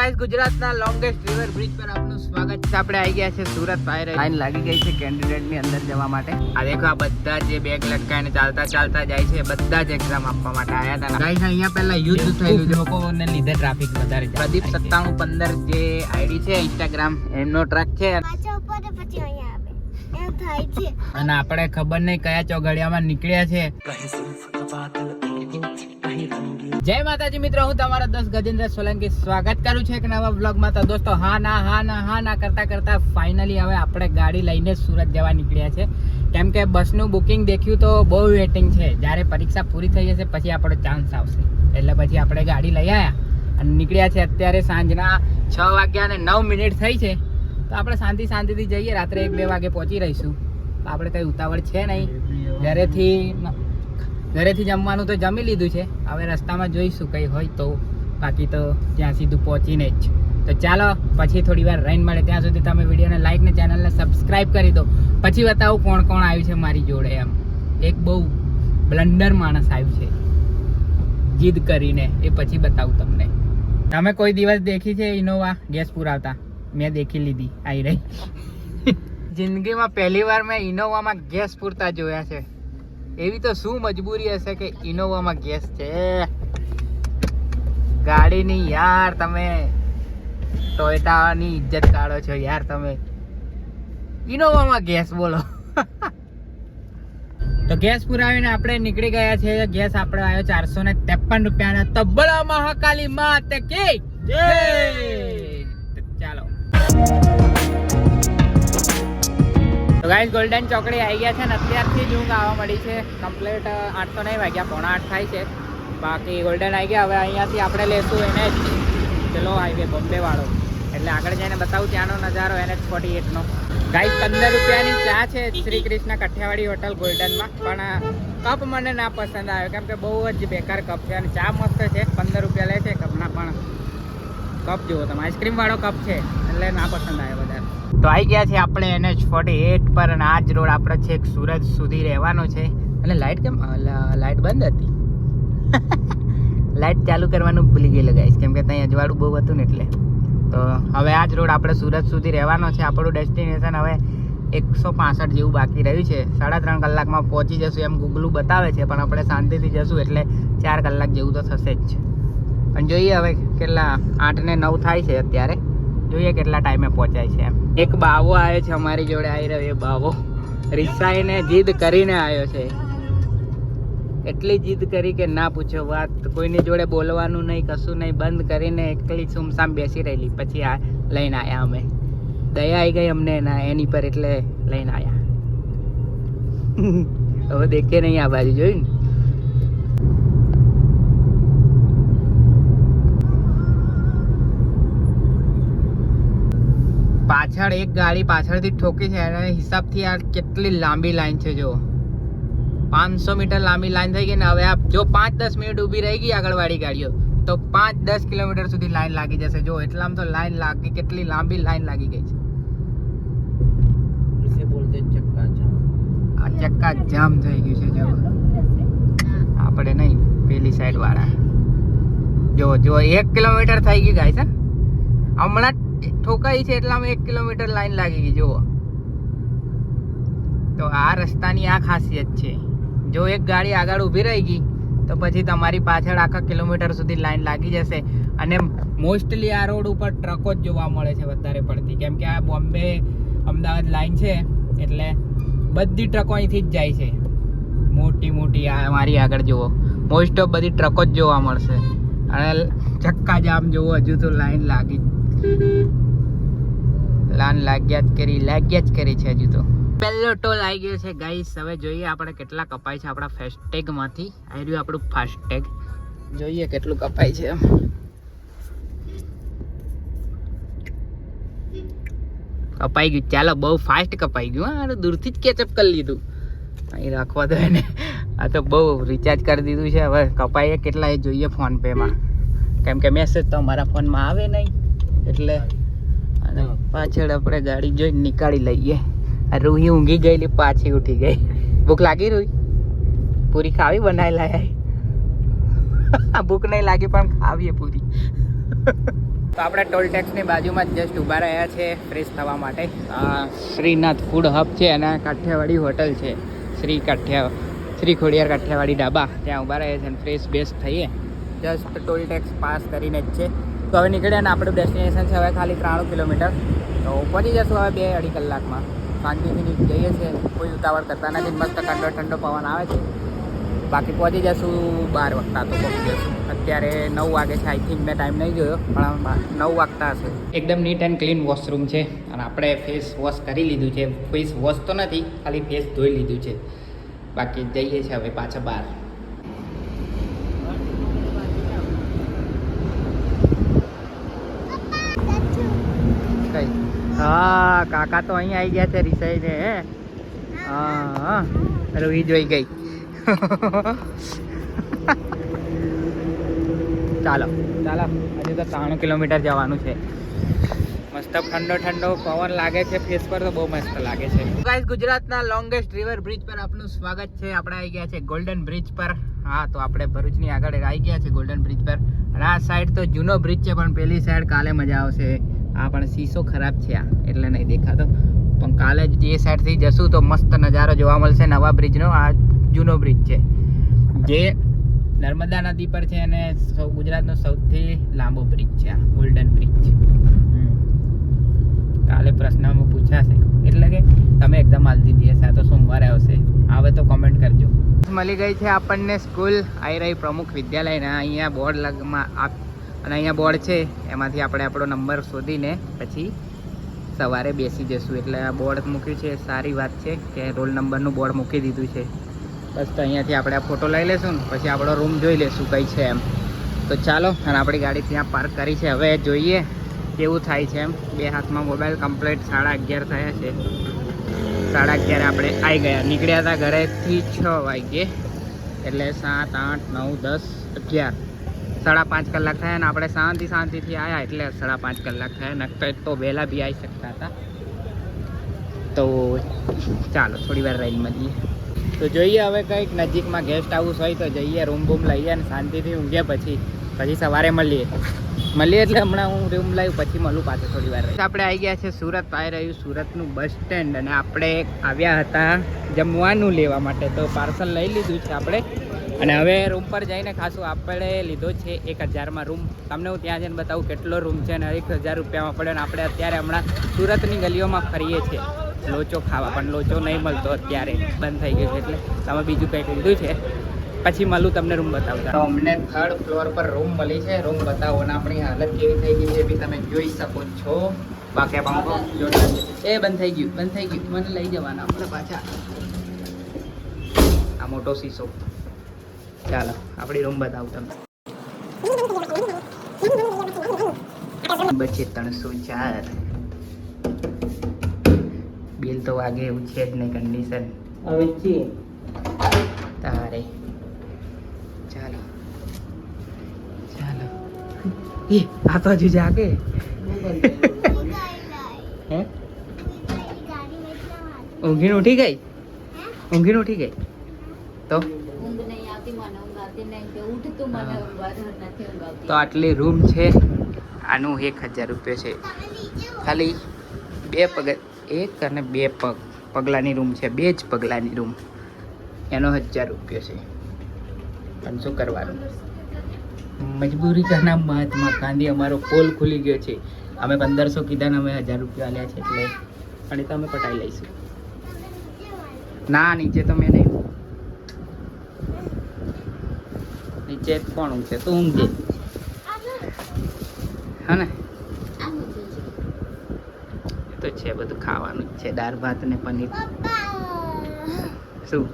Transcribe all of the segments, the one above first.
Guys ગુજરાતના longest river bridge પર આપનું સ્વાગત છે. આપણે આવી ગયા છે સુરત ફાયર લાઈન લાગી ગઈ છે કેન્ડિડેટ ની અંદર જવા માટે. આ દેખો આ બધા જે બેગ લટકાઈને ચાલતા જાય છે બધા જ એક્ઝામ આપવા માટે આવ્યા હતા. ગાઈસ અહીંયા પહેલા યુદ્ધ થયેલું છે લોકોને લીધે ટ્રાફિક વધારે છે. પ્રદીપ 9715 જે આઈડી છે ઇન્સ્ટાગ્રામ એમનો ટ્રક છે અને આપણે ખબર નહીં કયા ચોઘડિયામાં નીકળ્યા છે. જય માતાજી મિત્રો, હું તમારા દોસ્ત ગજેન્દ્ર સોલંકી સ્વાગત કરું છું એક નવા વ્લોગમાં. તો દોસ્તો હા ના કરતા ફાઇનલી હવે આપણે ગાડી લઈને સુરત જવા નીકળ્યા છે. કેમ કે બસનું બુકિંગ દેખ્યું તો બહુ વેટિંગ છે. જ્યારે પરીક્ષા પૂરી થઈ જશે પછી આપણો ચાન્સ આવશે, એટલે પછી આપણે ગાડી લઈ આવ્યા અને નીકળ્યા છે. અત્યારે સાંજના 6:09 થઈ છે. તો આપણે શાંતિથી જઈએ. રાત્રે 1-2 વાગે પહોંચી રહીશું. આપણે કંઈ ઉતાવળ છે નહીં. ઘરેથી જમવાનું તો જમી લીધું છે. હવે રસ્તામાં જોઈશું કંઈ હોય તો, બાકી તો ત્યાં સીધું પહોંચીને જ. તો ચાલો પછી થોડી વાર રહીને મળે. ત્યાં સુધી તમે વિડીયોને લાઈક ને ચેનલને સબસ્ક્રાઈબ કરી દો. પછી બતાવું કોણ કોણ આવ્યું છે મારી જોડે. એમ એક બહુ બ્લન્ડર માણસ આવ્યું છે જીદ કરીને, એ પછી બતાવું તમને. તમે કોઈ દિવસ દેખી છે ઇનોવા ગેસ પુરાવતા? મેં દેખી લીધી, આવી રહી. જિંદગીમાં પહેલી વાર મેં ઇનોવામાં ગેસ પૂરતા જોયા છે. એવી તો શું મજબૂરી હશે કે ઇનોવામાં ગેસ છે ગાડીની. યાર તમે ટોયોટાની ઇજ્જત કાઢો છો યાર તમે. ઇનોવામાં ગેસ બોલો. તો ગેસ પુરાવીને આપણે નીકળી ગયા છે. ગેસ આપણે આવ્યો 453 રૂપિયાના. તબલા મહાકાલી માત કે જય. ચાલો તો ગાઈસ ગોલ્ડન ચોકડી આવી ગયા છે ને અત્યારથી જ ઊંઘ આવવા મળી છે. કમ્પ્લીટ 8 તો નહીં વાગ્યા, 7:45 થાય છે. બાકી ગોલ્ડન આવી ગયા. હવે અહીંયાથી આપણે લેશું એને જ ચલો હાઈવે બોમ્બે વાળો, એટલે આગળ જઈને બતાવું ત્યાંનો નજારો NH48 નો. ગાઈસ 15 રૂપિયાની ચા છે શ્રી કૃષ્ણ કાઠિયાવાડી હોટલ ગોલ્ડનમાં. પણ કપ મને ના પસંદ આવ્યો, કેમ કે બહુ જ બેકાર કપ છે. અને ચા મસ્ત છે, 15 રૂપિયા લે છે કપના. પણ કપ જુઓ તમે, આઈસ્ક્રીમ વાળો કપ છે એટલે ના પસંદ આવ્યો વધારે. તો આવી ગયા છે આપણે NH48 પર અને આ જ રોડ આપણે છેક સુરત સુધી રહેવાનો છે. અને લાઇટ કેમ લાઇટ બંધ હતી? લાઇટ ચાલુ કરવાનું ભૂલી ગયેલો ગાઈસ, કેમ કે ત્યાં અજવાળું બહુ હતું ને એટલે. તો હવે આ જ રોડ આપણે સુરત સુધી રહેવાનો છે. આપણું ડેસ્ટિનેશન હવે 165 જેવું બાકી રહ્યું છે. 3.5 કલાકમાં પહોંચી જશું એમ ગૂગલું બતાવે છે, પણ આપણે શાંતિથી જશું એટલે 4 કલાક જેવું તો થશે જ. પણ જોઈએ હવે કેટલા, 8:09 થાય છે અત્યારે. જોઈએ કેટલા ટાઈમે પહોંચાય છે એમ. એક બાવો આવ્યો છે અમારી જોડે, આવી રહ્યો એ બાવો રિસાઈને જીદ કરીને આવ્યો છે. એટલી જીદ કરી કે ના પૂછો વાત. કોઈની જોડે બોલવાનું નહીં, કશું નહીં, બંધ કરીને એકલી સુમસામ બેસી રહેલી. પછી આ લઈને આવ્યા અમે. દયા આવી ગઈ અમને એની પર, એટલે લઈને આવ્યા. હવે દેખે નહીં આ બાજુ, જોયું ને. પાછળ એક ગાડી પાછળથી ઠોકી છે. એના હિસાબથી આ કેટલી લાંબી લાઈન છે. જો 500 મીટર લાંબી લાઈન થઈ ગઈ ને. હવે આ જો 5-10 મિનિટ ઊભી રહી ગઈ આગળવાળી ગાડીઓ તો 5-10 કિલોમીટર સુધી લાઈન લાગી જશે. જો એટલામાં તો લાઈન લાગી, કેટલી લાંબી લાઈન લાગી ગઈ છે. આ ચક્કા જામ થઈ ગયું છે. જો આપણે નહીં, પેલી સાઈડ વાળા જો 1 કિલોમીટર થઈ ગઈ ગાઈસ. હમણાં ઠોકાઈ છે એટલામાં 1 કિલોમીટર લાઈન લાગી ગઈ. જુઓ તો આ રસ્તાની આ ખાસિયત છે. જો એક ગાડી આગળ ઊભી રહી ગઈ તો પછી તમારી પાછળ આખા કિલોમીટર સુધી લાઈન લાગી જશે. અને મોસ્ટલી આ રોડ ઉપર ટ્રકો જ જોવા મળે છે વધારે પડતી, કેમ કે આ બોમ્બે અમદાવાદ લાઈન છે એટલે બધી ટ્રકો અહીંથી જ જાય છે. મોટી આ મારી આગળ જુઓ, મોસ્ટ ઓફ બધી ટ્રકો જ જોવા મળશે. અને ચક્કા જામ જુઓ, હજુ તો લાઈન લાગ્યા જ કરી છે હજુ તો. પહેલો ટોલ આવી ગયો છે ગાઈસ. હવે જોઈએ આપણે કેટલા કપાય છે આપણા ફાસ્ટેગ માંથી. આવી રહ્યું આપણું ફાસ્ટેગ, જોઈએ કેટલું કપાય છે. કપાઈ ગયું. ચાલો બહુ ફાસ્ટ કપાઈ ગયું. હા દૂરથી જ કેચઅપ કરી લીધું. અહીં રાખવા દો એને. આ તો બહુ રિચાર્જ કરી દીધું છે. હવે કપાઈએ કેટલા એ જોઈએ ફોન પે માં, કેમ કે મેસેજ તો અમારા ફોનમાં આવે નહીં એટલે. અને પાછળ આપણે ગાડી જોઈને નીકાળી લઈએ. રૂહી ઊંઘી ગયેલી, પાછી ઉઠી ગઈ. ભૂખ લાગી રૂહી? પૂરી ખાવી બનાવી લાયા. ભૂખ નહીં લાગી પણ ખાવીએ પૂરી. તો આપણે ટોલ ટેક્સની બાજુમાં જ જસ્ટ ઊભા રહ્યા છે ફ્રેશ થવા માટે. શ્રીનાથ ફૂડ હબ છે અને કાઠિયાવાડી હોટલ છે શ્રી ખોડિયાર કાઠિયાવાડી ઢાબા, ત્યાં ઊભા રહ્યા છે અને ફ્રેશ બેસ્ટ થઈએ. જસ્ટ ટોલ ટેક્સ પાસ કરીને જ છે. તો હવે નીકળ્યા ને આપણું ડેસ્ટિનેશન છે હવે ખાલી 93 કિલોમીટર. તો પહોંચી જશું હવે 2-2.5 કલાકમાં. શાંતિથી જઈએ છીએ, કોઈ ઉતાવળ કરતા નથી. મસ્ત ઠંડો ઠંડો પવન આવે છે. બાકી પહોંચી જશું 12 વાગતા તો પહોંચી જશું. અત્યારે 9 વાગે છે, આઈ થિંક મેં ટાઈમ નહીં જોયો પણ 9 વાગતા હશે. એકદમ નીટ એન્ડ ક્લીન વોશરૂમ છે અને આપણે ફેસ વોશ કરી લીધું છે. ફેસ વોશ તો નથી, ખાલી ફેસ ધોઈ લીધું છે. બાકી જઈએ છીએ હવે પાછા બહાર. હા, કાકા તો અહીં આવી ગયા છે રિસાઈને. હા, રૂહી જોઈ ગઈ. ચાલો હજુ તો 93 કિલોમીટર જવાનું છે. મસ્ત ઠંડો ઠંડો પવન લાગે છે ફેસ પર, તો બહુ મસ્ત લાગે છે. ગાઈસ, ગુજરાતના લોંગેસ્ટ રિવર બ્રિજ પર આપનું સ્વાગત છે. આપણે આવી ગયા છે ગોલ્ડન બ્રિજ પર. હા, તો આપણે ભરૂચની આગળ આવી ગયા છે ગોલ્ડન બ્રિજ પર. અને આ સાઈડ તો જૂનો બ્રિજ છે, પણ પેલી સાઈડ કાલે મજા આવશે. આ પણ શીશો ખરાબ છે આ, એટલે નહીં દેખાતો. પણ કાલે જે સાઈડથી જશું તો મસ્ત નજારો જોવા મળશે નવા બ્રિજનો. આ જૂનો બ્રિજ છે જે નર્મદા નદી પર છે અને ગુજરાતનો સૌથી લાંબો બ્રિજ છે આ ગોલ્ડન બ્રિજ. કાલે પ્રશ્નમાં પૂછાશે એટલે કે તમે એક્ઝામ આલી દીધી હશે, તો સોમવારે આવશે. આવે તો કોમેન્ટ કરજો. મળી ગઈ છે આપણને સ્કૂલ આઈરાઈ પ્રમુખ વિદ્યાલયના. અહીંયા બોર્ડ અને અહીંયા બોર્ડ છે, એમાંથી આપણે આપણો નંબર શોધીને પછી સવારે બેસી જશું. એટલે આ બોર્ડ મૂક્યું છે, સારી વાત છે કે રોલ નંબરનું બોર્ડ મૂકી દીધું છે. બસ તો અહીંયાથી આપણે આ ફોટો લઈ લઈશું ને પછી આપણો રૂમ જોઈ લઈશું કઈ છે એમ. તો ચાલો, અને આપણી ગાડી ત્યાં પાર્ક કરી છે. હવે જોઈએ કેવું થાય છે એમ. 2 હાથમાં મોબાઈલ. કમ્પ્લીટ 11:30 થયા છે. 11:30 આપણે આવી ગયા. નીકળ્યા હતા ઘરેથી 6 વાગે, એટલે 7, 8, 9, 10, 11, 5.5 કલાક થયા. ને આપણે શાંતિથી આવ્યા એટલે 5.5 કલાક થયા. નકર તો વહેલા બી આવી શકતા હતા. તો ચાલો થોડી વાર રહીને મળીએ. તો જોઈએ હવે કંઈક નજીકમાં ગેસ્ટ હાઉસ હોય તો જઈએ, રૂમ બૂમ લઈએ અને શાંતિથી ઊંઘીએ. પછી સવારે મળીએ એટલે હમણાં હું રૂમ લાવ્યું પછી મળું પાછું થોડી વાર. આપણે આવી ગયા છે સુરત. આવી રહ્યું સુરતનું બસ સ્ટેન્ડ. અને આપણે આવ્યા હતા જમવાનું લેવા માટે, તો પાર્સલ લઈ લીધું છે આપણે. અને હવે રૂમ પર જઈને ખાસું. આપણે લીધો છે 1000માં રૂમ. તમને હું ત્યાં જઈને બતાવું કેટલો રૂમ છે. અને 1000 રૂપિયામાં પડે. અને આપણે અત્યારે હમણાં સુરતની ગલીઓમાં ફરીએ છીએ લોચો ખાવા, પણ લોચો નહીં મળતો અત્યારે, બંધ થઈ ગયું છે. એટલે તમે બીજું કંઈક લીધું છે, પછી મળું તમને રૂમ બતાવતા. તો અમને 3rd ફ્લોર પર રૂમ મળી છે. રૂમ બતાવો અને આપણી હાલત કેવી થઈ ગઈ છે એ બી તમે જોઈ શકો છો. બાકી પંખો એ બંધ થઈ ગયું. મને લઈ જવાના આપણે પાછા. આ મોટો શીશો. ચાલો આપણી રૂમ બતાવું તમને. બચે 304. બિલ તો વાગે એવું છે જ નહીં. કન્ડિશન હવે છે તારે. ચાલો એ આ તો હજુ જાગે. હે, ઊંઘીને ઉઠી ગઈ? તો આટલી રૂમ છે. આનું 1000 રૂપિયા છે. ખાલી 2 પગ, 1 અને 2 પગલાની રૂમ છે. 2 જ પગલાની રૂમ, એનો 1000 રૂપિયા છે. પણ શું કરવાનું, મજબૂરી કરના મહાત્મા ગાંધી. અમારો પોલ ખુલી ગયો છે. અમે 1500 કીધા ને અમે 1000 રૂપિયા આલ્યા છે. એટલે અને તો અમે પટાઈ લઈશું. ના, નીચે તો મેં નહીં. નીચે કોણ ઊંઘશે? તું ઊંઘજે. હા ને, તો છે બધું ખાવાનું જ છે. દાળ ભાત ને પનીર. શું?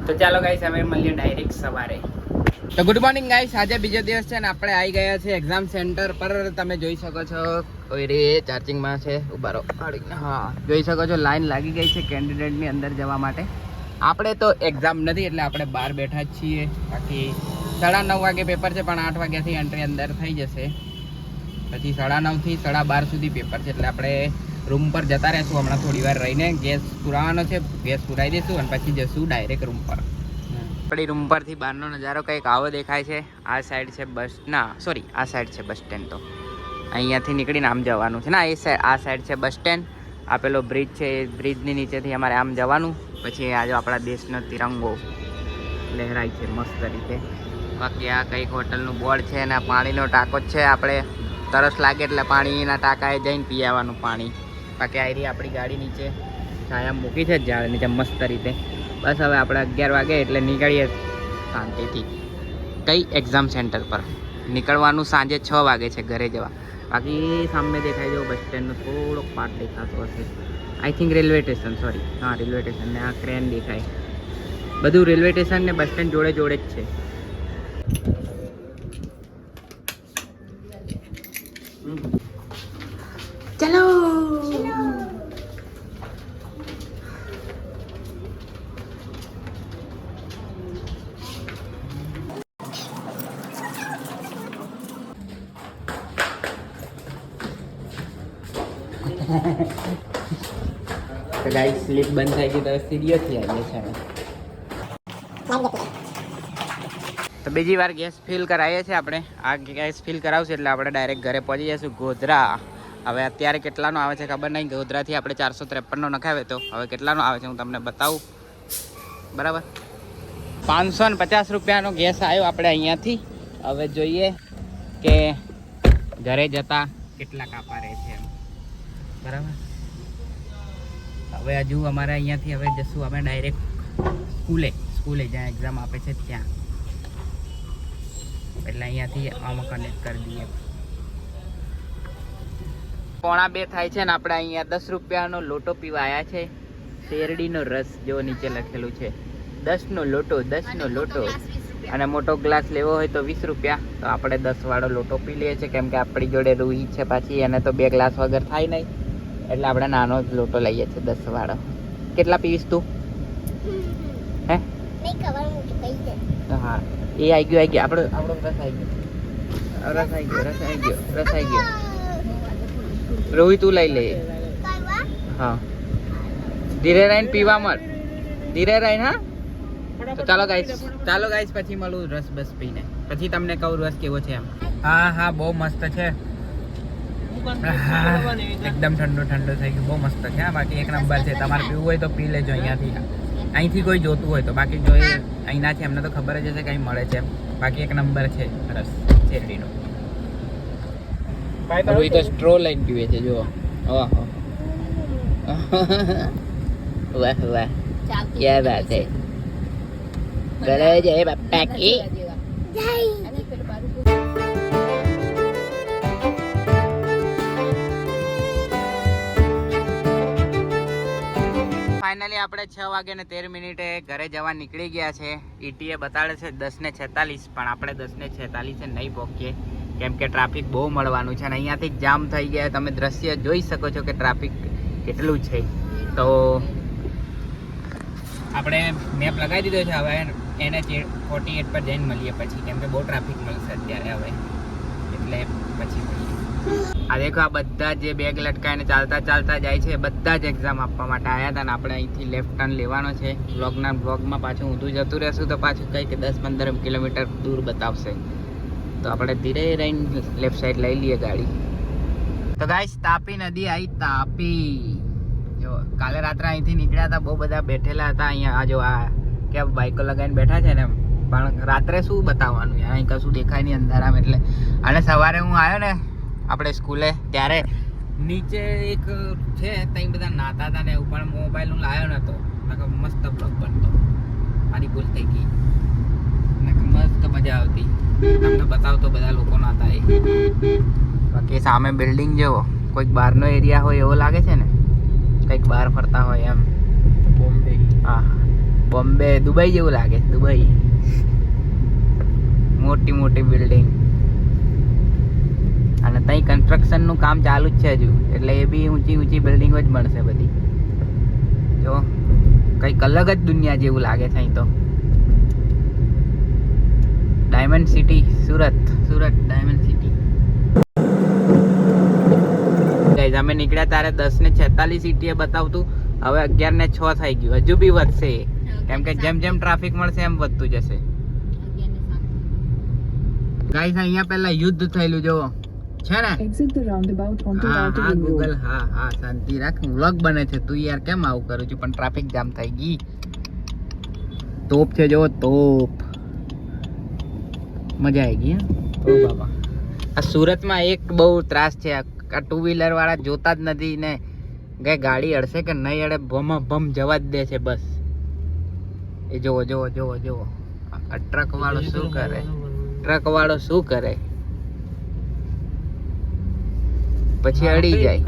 તો ચાલો ગાઈસ, અમે મળીએ ડાયરેક્ટ સવારે. તો ગુડ મોર્નિંગ ગાઈસ. આજે બીજો દિવસ છે ને આપણે આવી ગયા છે એક્ઝામ સેન્ટર પર. તમે જોઈ શકો છો કોઈ રે ચાર્જિંગમાં છે. ઉભારો. હા, જોઈ શકો છો લાઈન લાગી ગઈ છે કેન્ડિડેટની અંદર જવા માટે. આપણે તો એક્ઝામ નથી એટલે આપણે બહાર બેઠા જ છીએ. બાકી 9:30 વાગે પેપર છે, પણ 8 વાગ્યાથી એન્ટ્રી અંદર થઈ જશે. પછી 9:30 થી 12:30 સુધી પેપર છે. એટલે આપણે રૂમ પર જતા રહેશું હમણાં થોડી વાર રહીને. ગેસ પુરાવાનો છે, ગેસ પુરાવી દઈશું અને પછી જશું ડાયરેક્ટ રૂમ પર. આપણી રૂમ પરથી બહારનો નજારો કંઈક આવો દેખાય છે. આ સાઈડ છે આ સાઈડ છે બસ સ્ટેન્ડ. તો અહીંયાથી નીકળીને આમ જવાનું છે. આ સાઈડ છે બસ સ્ટેન્ડ. આ પેલો બ્રિજ છે, એ બ્રિજની નીચેથી અમારે આમ જવાનું. પછી આજે આપણા દેશનો તિરંગો લહેરાય છે મસ્ત રીતે. બાકી આ કંઈક હોટલનું બોર્ડ છે અને પાણીનો ટાંકો જ છે. આપણે તરસ લાગે એટલે પાણીના ટાંકાએ જઈને પી આવવાનું પાણી. બાકી આ રહી આપણી ગાડી નીચે છાયા મૂકી છે ઝાડ નીચે મસ્ત રીતે. બસ હવે આપણે 11 વાગે એટલે નીકળીએ શાંતિથી કઈ એક્ઝામ સેન્ટર પર. નીકળવાનું સાંજે 6 વાગે છે ઘરે જવા. બાકી સામે દેખાય જો બસ સ્ટેન્ડનો થોડોક પાર્ટ દેખાતો હશે. I think railway station, sorry, હા રેલવે સ્ટેશન. ને આ ક્રેન દેખાય. બધું રેલવે સ્ટેશન ને બસ સ્ટેન્ડ જોડે જોડે જ છે. ચલો તો ગાઈસ સ્લીપ બંધ થઈ ગઈ તો સીડીઓથી આવીએ છે. તો બીજી વાર ગેસ ફિલ કરાવીએ છીએ આપણે. આ ગેસ ફિલ કરાવશું એટલે આપણે ડાયરેક્ટ ઘરે પહોંચી જઈશું ગોધરા. હવે અત્યારે કેટલાનો આવે છે ખબર નહીં. ગોધરાથી આપણે 453નો નખાવે તો હવે કેટલાનો આવે છે હું તમને બતાવું. બરાબર 550 રૂપિયાનો ગેસ આવ્યો આપણે અહીંયાથી. હવે જોઈએ કે ઘરે જતા કેટલા કાપા રહે છે એમ. બરાબર હવે હજુ અમારે અહીંયાથી હવે જશું અમે ડાયરેક્ટ સ્કૂલે જ્યાં એક્ઝામ આપે છે ત્યાં. એટલે અહીંયાથી આમાં કનેક્ટ કરી દઈએ. 1:45 થાય છે ને આપણે અહીંયા 10 રૂપિયાનો લોટો પીવા આવ્યા છે. શેરડીનો રસ જો નીચે લખેલું છે 10નો લોટો, 10નો લોટો. અને મોટો ગ્લાસ લેવો હોય તો 20 રૂપિયા. તો આપણે 10 વાળો લોટો પી લઈએ છીએ કેમ કે આપણી જોડે રૂહી છે પાછી. એને તો 2 ગ્લાસ વગર થાય નહીં એટલે આપણે નાનો જ લોટો લઈએ છીએ 10 વાળો. કેટલા પીવીશ તું? હે હા એ આવી ગયો આપણો રસ આવી ગયો. રોહિત તું લઈ લે. હા ધીરે રહીને પીવા મળ, ધીરે રહીને. હા તો ચાલો ગાઈસ પછી મળું રસ બસ પીને. પછી તમને કહું રસ કેવો છે એમ. હા બહુ મસ્ત છે. એકદમ ઠંડો થઈ ગયું. બહુ મસ્ત છે. બાકી એક નંબર છે. તમારે પીવું હોય તો પી લેજો અહીંથી કોઈ જોતું હોય તો. બાકી જો અહીંના છે એમને તો ખબર જ હશે કંઈ મળે છે. બાકી એક નંબર છે રસ શેરડીનો. રોહિત તો સ્ટ્રો લઈને પીવે છે જો. વાહ ક્યાં બાત હે. ચલો જય બાપા કી ફાઇનલી આપણે 6 વાગે ને 13 મિનિટે ઘરે જવા નીકળી ગયા છે. ETA બતાડે છે 10:46 પણ આપણે 10:46 નહીં પહોંચીએ કેમ કે ટ્રાફિક બહુ મળવાનું છે. અને અહીંયાથી જામ થઈ ગયા. તમે દ્રશ્ય જોઈ શકો છો કે ટ્રાફિક કેટલું છે. તો આપણે મેપ લગાવી દીધો છે. હવે NH 48 પર જઈને મળીએ પછી કેમ કે બહુ ટ્રાફિક મળશે અત્યારે હવે એટલે પછી આ દેખો આ બધા જે બેગ લટકાઈને ચાલતા જાય છે બધા જ એક્ઝામ આપવા માટે આવ્યા હતા. અને આપણે અહીંથી લેફ્ટ ટર્ન લેવાનો છે. બ્લોગમાં પાછું ઊંધું જતું રહેશું તો પાછું કંઈક 10-15 કિલોમીટર દૂર બતાવશે. તો આપણે ધીરે રહીને લેફ્ટ સાઈડ લઈ લઈએ ગાડી. તો ગાઈસ તાપી નદી આવી. તાપી જો કાલે રાત્રે અહીંથી નીકળ્યા હતા. બહુ બધા બેઠેલા હતા અહીંયા. આ જો આ કે બાઈકો લગાવીને બેઠા છે ને પણ રાત્રે શું બતાવવાનું યાર. અહીં કશું દેખાય નહીં અંધારામાં એટલે. અને સવારે હું આવ્યો ને આપણે સ્કૂલે ત્યારે નીચે એક છે ત્યાં બધા નાતા હતા ને એવું પણ મોબાઈલ હું લાવ્યો નહોતો. મસ્ત બ્લોગ બનતો. મારી ભૂલ થઈ ગઈ. મસ્ત મજા આવતી. તમને બતાવતો બધા લોકો નાતા એ. બાકી સામે બિલ્ડિંગ જેવો કોઈક બહારનો એરિયા હોય એવો લાગે છે ને. કંઈક બહાર ફરતા હોય એમ. બોમ્બે. હા બોમ્બે દુબઈ જેવું લાગે. દુબઈ મોટી બિલ્ડિંગ. અને ત્યાં કન્સ્ટ્રક્શનનું કામ ચાલુ જ છે હજુ એટલે એ બી ઊંચી બિલ્ડિંગો જ બનશે બધી. જો કંઈક અલગ જ દુનિયા જેવું લાગે છે અહીં તો. Diamond city Surat diamond city. Guys અમે નીકળ્યા ત્યારે 10:46 ETA બતાવતું. હવે 11:06 થઈ ગયું. હજુ બી વધશે. કેમ કે જેમ જેમ ટ્રાફિક મળશે એમ વધતું જશે. ગાઈસ અહીંયા પહેલા યુદ્ધ થયેલું જોવો છે ને. હા ગૂગલ હા શાંતિ રાખ, વ્લોગ બને છે. તું યાર કેમ આવું કરું છું? પણ ટ્રાફિક જામ થઈ ગઈ. તોપ છે જો, તોપ. મજા આવી ગઈ. ઓ બાબા, આ સુરતમાં એક બહુ ત્રાસ છે. આ ટુ વ્હીલર વાળા જોતા જ નથી ને કઈ ગાડી અડશે કે નહીં અડે, ભમ જવા જ દે છે બસ. એ જોવો જોવો જોવો જોવો, આ ટ્રક વાળો શું કરે? ટ્રક વાળો શું કરે? પછી અડી જાય.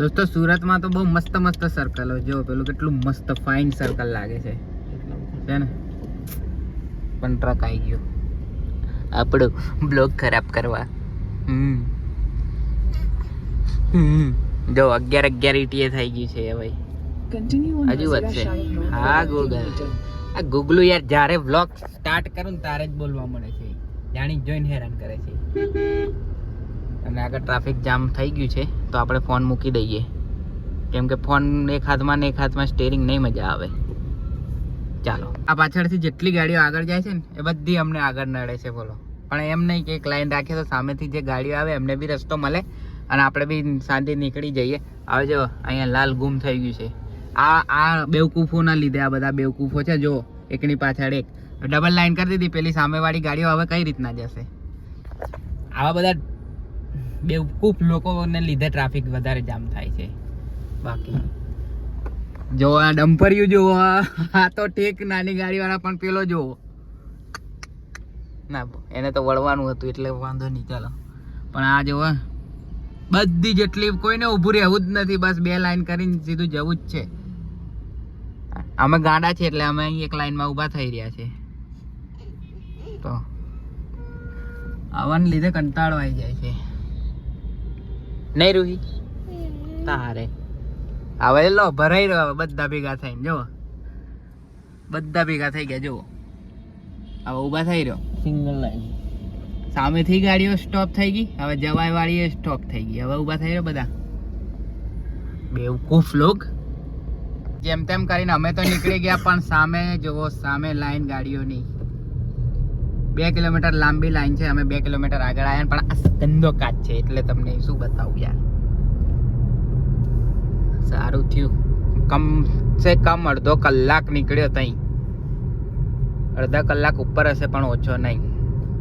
દોસ્તો સુરતમાં તો બહુ મસ્ત મસ્ત સર્કલ હોય. જો પેલું કેટલું મસ્ત ફાઇન સર્કલ લાગે છે ને. પણ ટ્રક આવી ગયો આપણો બ્લોગ ખરાબ કરવા. જો 11 ETA થઈ ગયું છે હવે. હજુ વધશે. હા ગૂગલ, આ ગૂગલું યાર જ્યારે વ્લોગ સ્ટાર્ટ કરું ને ત્યારે જ બોલવા મળે છે. જાણી જોઈને હેરાન કરે છે. અને આગળ ટ્રાફિક જામ થઈ ગયું છે તો આપણે ફોન મૂકી દઈએ, કેમ કે ફોન એક હાથમાં ને એક હાથમાં સ્ટેરિંગ નહીં મજા આવે. ચાલો, આ પાછળથી જેટલી ગાડીઓ આગળ જાય છે ને એ બધી અમને આગળ નડે છે. બોલો, પણ એમ નહીં કે એક લાઈન રાખીએ તો સામેથી જે ગાડીઓ આવે એમને બી રસ્તો મળે અને આપણે બી શાંતિ નીકળી જઈએ. હવે જો અહીંયા લાલ ગુમ થઈ ગયું છે. આ બેવકૂફોના લીધે આ બધા બેવકૂફો છે. જો એકની પાછળ એક ડબલ લાઈન કરી દીધી, પેલી સામેવાળી ગાડીઓ હવે કઈ રીતના જશે? આવા બધા બેવકૂફ લોકોને લીધે ટ્રાફિક વધારે જામ થાય છે. બાકી જો આ ડમ્પરિયું જો, આ તો ઠીક નાની ગાડી વાળા, પણ પેલો જો ના, એને તો વળવાનું હતું એટલે વાંધો નહીં. ચાલો, પણ આ જો બધી જેટલી, કોઈને ઊભું રહેવું જ નથી, બસ 2 લાઈન કરીને સીધું જવું જ છે. અમે ગાડા છે એટલે અમે અહીં એક લાઈનમાં ઊભા થઈ રહ્યા છે. તો આવવાને લીધે કંટાળો આવી જાય છે નહીં રૂહી? તારે હવે લો ભરાઈ રહ્યો. હવે બધા ભેગા થઈને જો, બધા ભેગા થઈ ગયા. જો હવે ઊભા થઈ રહ્યો સિંગલ લાઈન. સામેથી ગાડીઓ સ્ટોપ થઈ ગઈ, હવે જવાય વાળી સ્ટોપ થઈ ગઈ. હવે ઊભા થઈ રહ્યો બધા બેવકૂફ લોક. જેમ તેમ કરીને અમે તો નીકળી ગયા, પણ સામે જોવો, સામે લાઈન ગાડીઓની 2 કિલોમીટર લાંબી લાઈન છે. અમે 2 કિલોમીટર આગળ આવ્યા, પણ આ ગંદો કાચ છે એટલે તમને શું બતાવું યાર. સારું થયું કમ સે કમ અડધો કલાક નીકળ્યો તઈ. અડધા કલાક ઉપર હશે પણ ઓછો નહીં.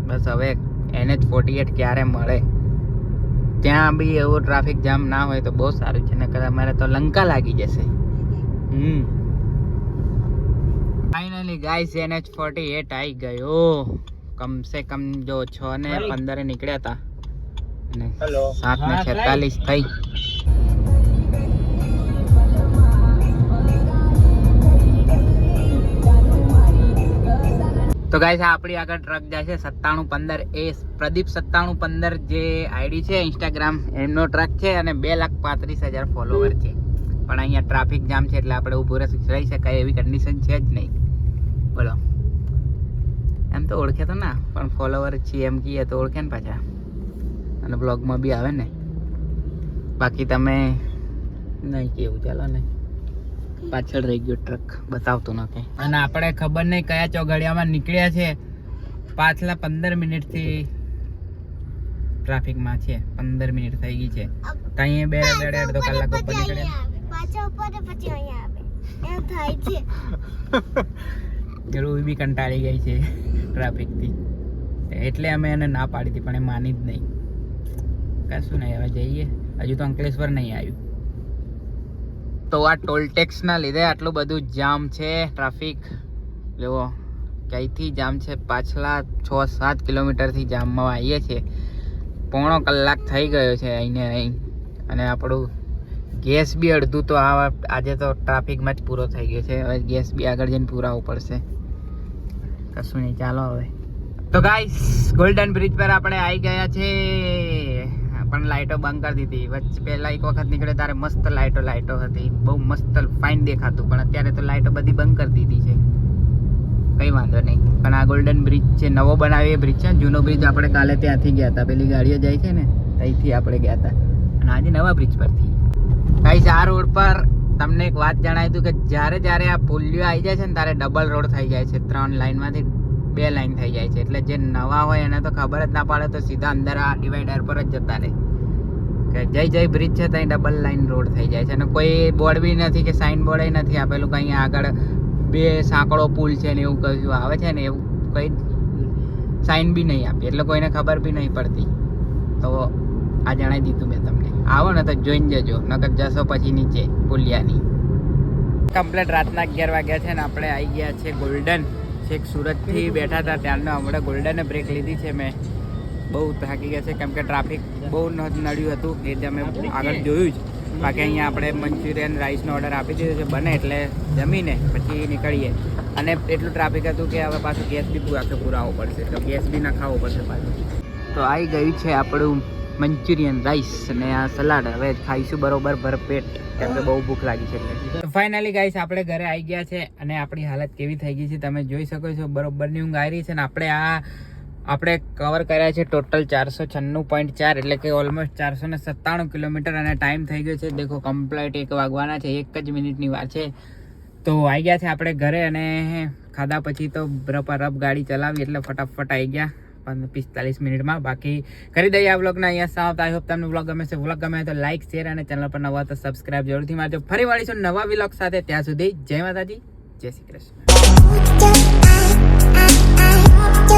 બસ હવે NH48 ક્યારે મળે ત્યાં બી એવો ટ્રાફિક જામ ના હોય તો બહુ સારું છે. નકર અમારે તો લંકા લાગી જશે. ફાઇનલી ગાઈસ NH48 આવી ગયો. કમ સે કમ જો 6:15 નીકળ્યા હતા અને 7:46 થઈ. તો ગાઈસ આપણી આગળ ટ્રક જાય છે 9715. એ પ્રદીપ 9715 જે આઈડી છે ઇન્સ્ટાગ્રામ, એમનો ટ્રક છે અને 2,35,000 ફોલોવર છે. પણ અહીંયા ટ્રાફિક જામ છે એટલે આપણે ઊભું રહી શકાય એવી કન્ડિશન છે જ નહીં. બોલો, એમ તો ઓળખે તો ના, પણ ફોલોવર છીએ એમ કહીએ તો ઓળખે ને પાછા, અને બ્લોગમાં બી આવે ને. બાકી તમે નહીં કેવું, ચાલો ને. પાછળ રહી ગયો ટ્રક, બતાવતું નથી. અને આપણે ખબર નહીં કયા ચોઘડિયામાં નીકળ્યા છે. પાછલા 15 મિનિટથી ટ્રાફિકમાં છે. 15 મિનિટ થઈ ગઈ છે. ત્યાં બે અડધો કલાક ઉપર નીકળ્યા. રૂહી બી કંટાળી ગઈ છે ટ્રાફિકથી, એટલે અમે એને ના પાડી હતી, પણ એ માની જ નહીં. કશું નહીં, હવે જઈએ. હજુ તો અંકલેશ્વર નહીં આવ્યું. તો આ ટોલ ટેક્સના લીધે આટલું બધું જામ છે ટ્રાફિક. જુઓ ક્યાંયથી જામ છે. પાછલા 6-7 કિલોમીટરથી જામમાં આવીએ છીએ. પોણો કલાક થઈ ગયો છે અહીંને અહીં. અને આપણું ગેસ બી અડધું તો આજે તો ટ્રાફિકમાં જ પૂરો થઈ ગયો છે. હવે ગેસ બી આગળ જઈને પૂરાવવું પડશે. કશું નહીં, ચાલો હવે. તો ગાઈસ ગોલ્ડન બ્રિજ પર આપણે આવી ગયા છે, પણ લાઇટો બંધ કરી દીધી. વચ્ચે પહેલા એક વખત નીકળે ત્યારે મસ્ત લાઇટો હતી, બહુ મસ્ત ફાઇન દેખાતું. પણ અત્યારે તો લાઇટો બધી બંધ કરી દીધી છે. કંઈ વાંધો નહીં. પણ આ ગોલ્ડન બ્રિજ છે, નવો બનાવ્યો બ્રિજ છે. જૂનો બ્રિજ આપણે કાલે ત્યાંથી ગયા હતા, પેલી ગાડીઓ જાય છે ને ત્યાંથી આપણે ગયા હતા. અને આજે નવા બ્રિજ પરથી. ગાઈસ આ રોડ પર તમને એક વાત જણાવી દઉં કે જ્યારે આ પુલિયો આવી જાય છે ને ત્યારે ડબલ રોડ થઈ જાય છે, 3 લાઇનમાંથી 2 લાઇન થઈ જાય છે. એટલે જે નવા હોય એને તો ખબર જ ના પડે, તો સીધા અંદર આ ડિવાઈડર પર જ જતા રહે કે જય બ્રિજ છે ત્યાં ડબલ લાઇન રોડ થઈ જાય છે. અને કોઈ બોર્ડ બી નથી કે સાઇન બોર્ડ નથી આપેલું કે અહીંયા આગળ 2 સાંકડો પુલ છે ને એવું કશું આવે છે ને, એવું કંઈ સાઇન બી નહીં આપી, એટલે કોઈને ખબર બી નહીં પડતી. તો આ જણાવી દીધું મેં તમને. આવો ને તો જોઈને જજો, નકર જશો પછી નીચે પુલિયાની. કમ્પ્લીટ રાતના 11 વાગ્યા છે ને આપણે આવી ગયા છે ગોલ્ડન. છેક સુરતથી બેઠા હતા ત્યારનો હમણાં ગોલ્ડને બ્રેક લીધી છે મેં. બહુ થાકી ગયા છે કેમ કે ટ્રાફિક બહુ નડ્યું હતું, એ જ અમે આગળ જોયું જ. બાકી અહીંયા આપણે મંચુરિયન રાઈસનો ઓર્ડર આપી દીધો છે, બને એટલે જમીને પછી નીકળીએ. અને એટલું ટ્રાફિક હતું કે હવે પાછું ગેસ બી પુરાવવો પડશે, તો ગેસ બી નખાવવો પડશે પાછું. તો આવી ગયું છે આપણું મંચુરિયન રાઈસ અને આ સલાડ. હવે ખાઈશું બરોબર ભરપેટ કેમ કે બહુ ભૂખ લાગી છે એટલે. તો ફાઇનલી ગાઈસ આપણે ઘરે આવી ગયા છે અને આપણી હાલત કેવી થઈ ગઈ છે તમે જોઈ શકો છો. બરોબરની ઊંઘ આવી રહી છે ને આપણે કવર કર્યા છે ટોટલ 496.4, એટલે કે ઓલમોસ્ટ 497 કિલોમીટર. અને ટાઈમ થઈ ગયો છે દેખો કમ્પ્લીટ 1 વાગવાના છે, 1 જ મિનિટની વાર છે. તો આવી ગયા છે આપણે ઘરે અને ખાધા પછી તો રપ ગાડી ચલાવી એટલે ફટાફટ આવી ગયા 45 મિનિટમાં. બાકી કરી દઈએ આ વ્લોગના અહીંયા સમાપ્ત. આઈ હોપ તમને વ્લોગ ગમે છે. વ્લોગ ગમે તો લાઈક, શેર અને ચેનલ પર નવા તો સબસ્ક્રાઇબ જરૂરથી મારજો. ફરી મળીશું નવા વ્લોગ સાથે. ત્યાં સુધી જય માતાજી, જય શ્રી કૃષ્ણ.